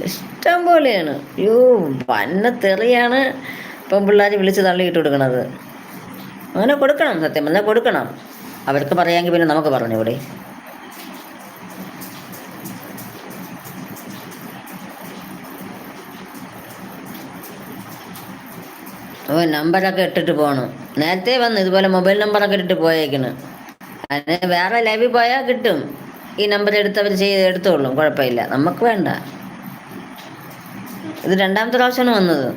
ഇഷ്ടം പോലെയാണ്. അയ്യോ, വന്ന തെറിയാണ് പെൺപിള്ളേർ വിളിച്ച് തള്ളിയിട്ട് കൊടുക്കണത്. അങ്ങനെ കൊടുക്കണം, സത്യം പറഞ്ഞാൽ കൊടുക്കണം. അവർക്ക് പറയാമെങ്കിൽ പിന്നെ നമുക്ക് പറഞ്ഞൂടെ? ഓ, നമ്പറൊക്കെ ഇട്ടിട്ട് പോകണം. നേരത്തെ വന്ന് ഇതുപോലെ മൊബൈൽ നമ്പറൊക്കെ ഇട്ടിട്ട് പോയേക്കണ്. അതിന് വേറെ ലൈവിൽ പോയാൽ കിട്ടും. ഈ നമ്പർ എടുത്തവർ എടുത്തോളും, കുഴപ്പമില്ല. നമുക്ക് വേണ്ട. ഇത് രണ്ടാമത്തെ പ്രാവശ്യമാണ് വന്നത്.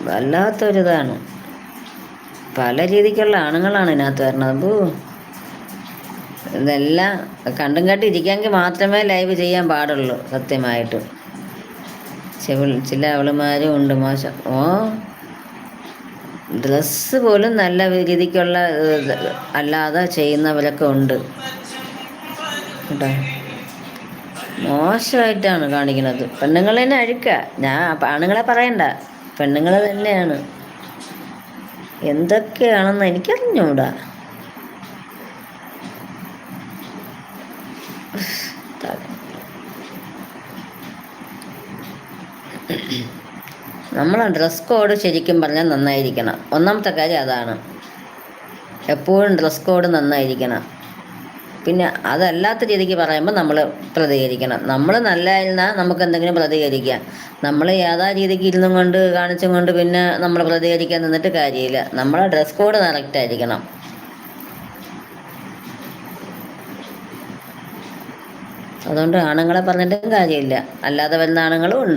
വല്ലാത്തൊരിതാണ്. പല രീതിക്കുള്ള ആണുങ്ങളാണ് ഇതിനകത്ത് വരണത്. അപ്പോ ഇതെല്ലാം കണ്ടും കേട്ട് ഇരിക്കാമെങ്കിൽ മാത്രമേ ലൈവ് ചെയ്യാൻ പാടുള്ളൂ. സത്യമായിട്ടും ചില അവളുമാരും ഉണ്ട് മോശം. ഡ്രസ്സ് പോലും നല്ല രീതിക്കുള്ള അല്ലാതെ ചെയ്യുന്നവരൊക്കെ ഉണ്ട് കേട്ടോ. മോശമായിട്ടാണ് കാണിക്കുന്നത്. പെണ്ണുങ്ങൾ തന്നെ അഴുക്ക. ഞാൻ ആണുങ്ങളെ പറയണ്ട, പെണ്ണുങ്ങൾ തന്നെയാണ്. എന്തൊക്കെയാണെന്ന് എനിക്കറിഞ്ഞൂടാ. നമ്മൾ ഡ്രസ് കോഡ് ശരിക്കും പറഞ്ഞാൽ നന്നായിരിക്കണം. ഒന്നാമത്തെ കാര്യം അതാണ്. എപ്പോഴും ഡ്രസ് കോഡ് നന്നായിരിക്കണം. പിന്നെ അതല്ലാത്ത രീതിക്ക് പറയുമ്പോൾ നമ്മൾ പ്രതികരിക്കണം. നമ്മൾ നല്ലതിരുന്നാൽ നമുക്ക് എന്തെങ്കിലും പ്രതികരിക്കാം. നമ്മൾ യാഥാ രീതിക്ക് ഇരുന്നും കൊണ്ട് കാണിച്ചും കൊണ്ട് പിന്നെ നമ്മൾ പ്രതികരിക്കാൻ നിന്നിട്ട് കാര്യമില്ല. നമ്മളെ ഡ്രസ് കോഡ് കറക്റ്റായിരിക്കണം. അതുകൊണ്ട് ആണുങ്ങളെ പറഞ്ഞിട്ടും കാര്യമില്ല. അല്ലാതെ വരുന്ന ആണുങ്ങളും ഉണ്ട്.